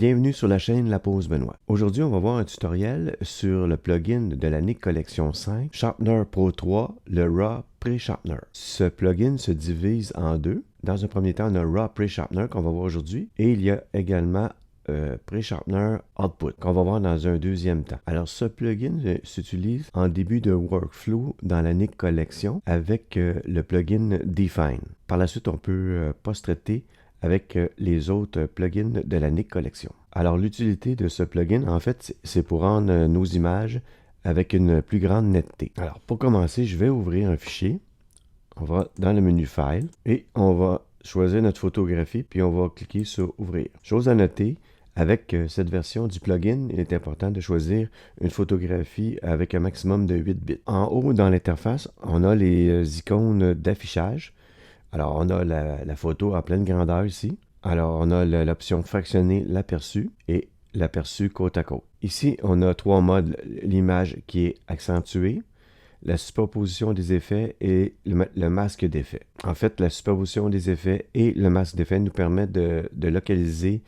Bienvenue sur la chaîne La Pause Benoît. Aujourd'hui, on va voir un tutoriel sur le plugin de la Nik Collection 5, Sharpener Pro 3, le Raw Pre-Sharpener. Ce plugin se divise en deux. Dans un premier temps, on a Raw Pre-Sharpener qu'on va voir aujourd'hui et il y a également Pre-Sharpener Output qu'on va voir dans un deuxième temps. Alors, ce plugin s'utilise en début de workflow dans la Nik Collection avec le plugin Define. Par la suite, on peut post-traiter avec les autres plugins de la Nik Collection. Alors, l'utilité de ce plugin, en fait, c'est pour rendre nos images avec une plus grande netteté. Alors, pour commencer, je vais ouvrir un fichier. On va dans le menu File et on va choisir notre photographie, puis on va cliquer sur Ouvrir. Chose à noter, avec cette version du plugin, il est important de choisir une photographie avec un maximum de 8 bits. En haut, dans l'interface, on a les icônes d'affichage. Alors, on a la photo en pleine grandeur ici. Alors, on a l'option fractionner l'aperçu et l'aperçu côte à côte. Ici, on a trois modes. L'image qui est accentuée, la superposition des effets et le masque d'effet. En fait, la superposition des effets et le masque d'effet nous permettent de localiser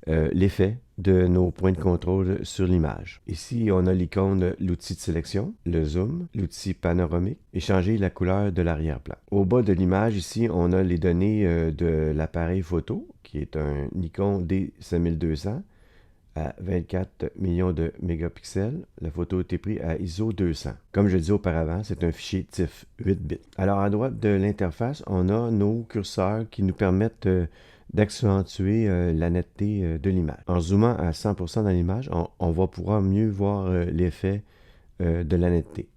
l'effet de nos points de contrôle sur l'image. Ici, on a l'icône, l'outil de sélection, le zoom, l'outil panoramique et changer la couleur de l'arrière-plan. Au bas de l'image, ici, on a les données de l'appareil photo, qui est un Nikon D5200 à 24 millions de mégapixels. La photo a été prise à ISO 200. Comme je disais auparavant, c'est un fichier TIFF 8 bits. Alors, à droite de l'interface, on a nos curseurs qui nous permettent d'accentuer la netteté de l'image. En zoomant à 100% dans l'image, on va pouvoir mieux voir l'effet de la netteté.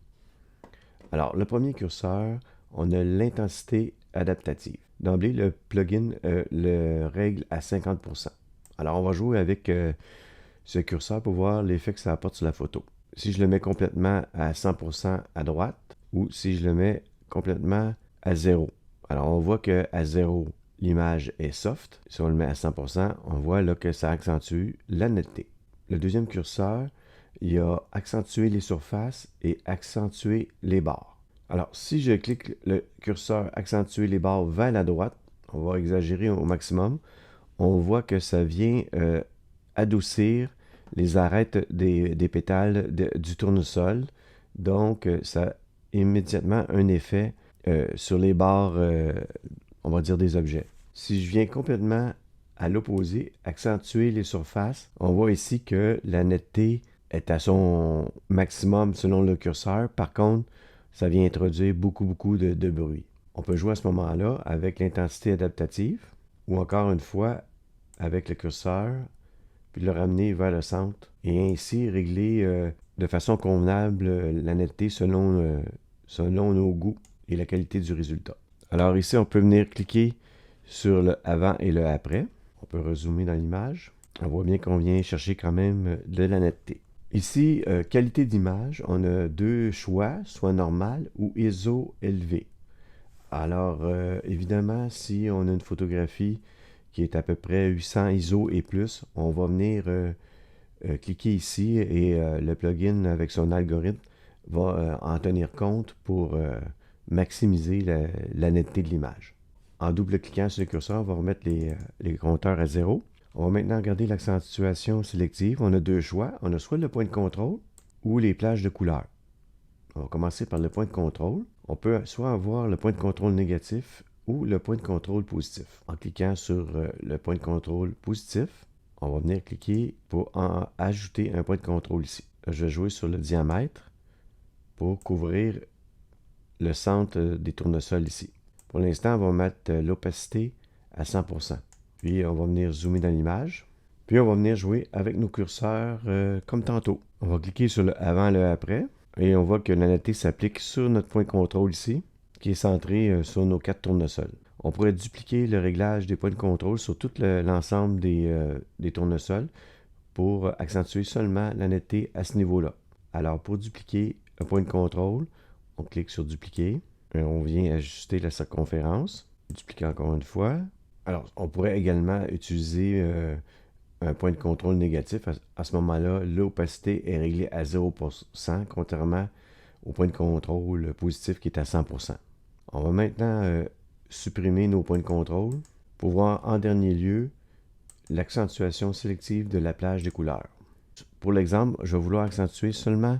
Alors, le premier curseur, on a l'intensité adaptative. D'emblée, le plugin le règle à 50%. Alors, on va jouer avec ce curseur pour voir l'effet que ça apporte sur la photo. Si je le mets complètement à 100% à droite ou si je le mets complètement à 0. Alors, on voit qu'à 0, l'image est soft. Si on le met à 100%, on voit là que ça accentue la netteté. Le deuxième curseur, il a accentué les surfaces et accentué les bords. Alors, si je clique le curseur accentuer les bords vers la droite, on va exagérer au maximum, on voit que ça vient adoucir les arêtes des pétales du tournesol. Donc, ça a immédiatement un effet sur les bords, on va dire, des objets. Si je viens complètement à l'opposé, accentuer les surfaces, on voit ici que la netteté est à son maximum selon le curseur. Par contre, ça vient introduire beaucoup de bruit. On peut jouer à ce moment-là avec l'intensité adaptative ou encore une fois avec le curseur, puis le ramener vers le centre et ainsi régler de façon convenable la netteté selon nos goûts et la qualité du résultat. Alors ici, on peut venir cliquer sur le avant et le après. On peut rezoomer dans l'image. On voit bien qu'on vient chercher quand même de la netteté. Ici, qualité d'image, on a deux choix, soit normal ou ISO élevé. Alors, évidemment, si on a une photographie qui est à peu près 800 ISO et plus, on va venir cliquer ici et le plugin avec son algorithme va en tenir compte pour maximiser la netteté de l'image. En double-cliquant sur le curseur, on va remettre les compteurs à 0. On va maintenant regarder l'accentuation sélective. On a deux choix. On a soit le point de contrôle ou les plages de couleurs. On va commencer par le point de contrôle. On peut soit avoir le point de contrôle négatif ou le point de contrôle positif. En cliquant sur le point de contrôle positif, on va venir cliquer pour ajouter un point de contrôle ici. Je vais jouer sur le diamètre pour couvrir le centre des tournesols ici. Pour l'instant, on va mettre l'opacité à 100%. Puis, on va venir zoomer dans l'image. Puis, on va venir jouer avec nos curseurs comme tantôt. On va cliquer sur le avant, le après. Et on voit que la netteté s'applique sur notre point de contrôle ici, qui est centré sur nos 4 tournesols. On pourrait dupliquer le réglage des points de contrôle sur tout l'ensemble des tournesols pour accentuer seulement la netteté à ce niveau-là. Alors, pour dupliquer un point de contrôle, on clique sur dupliquer. Et on vient ajuster la circonférence. Dupliquer encore une fois. Alors, on pourrait également utiliser un point de contrôle négatif. À ce moment-là, l'opacité est réglée à 0%, contrairement au point de contrôle positif qui est à 100%. On va maintenant supprimer nos points de contrôle pour voir en dernier lieu l'accentuation sélective de l'appelage des couleurs. Pour l'exemple, je vais vouloir accentuer seulement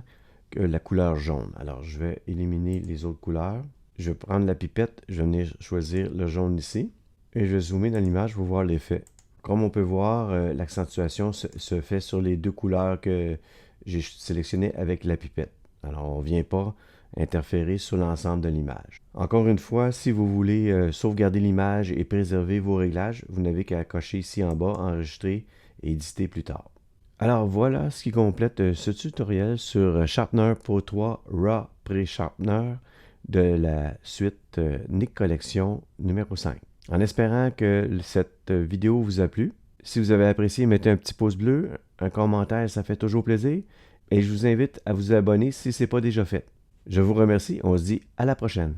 la couleur jaune. Alors, je vais éliminer les autres couleurs. Je vais prendre la pipette, je vais venir choisir le jaune ici. Et je vais zoomer dans l'image pour voir l'effet. Comme on peut voir, l'accentuation se fait sur les deux couleurs que j'ai sélectionnées avec la pipette. Alors, on ne vient pas interférer sur l'ensemble de l'image. Encore une fois, si vous voulez sauvegarder l'image et préserver vos réglages, vous n'avez qu'à cocher ici en bas, enregistrer et éditer plus tard. Alors voilà ce qui complète ce tutoriel sur Sharpener Pro 3 RAW Pre-Sharpener de la suite Nik Collection numéro 5. En espérant que cette vidéo vous a plu. Si vous avez apprécié, mettez un petit pouce bleu, un commentaire, ça fait toujours plaisir. Et je vous invite à vous abonner si ce n'est pas déjà fait. Je vous remercie, on se dit à la prochaine.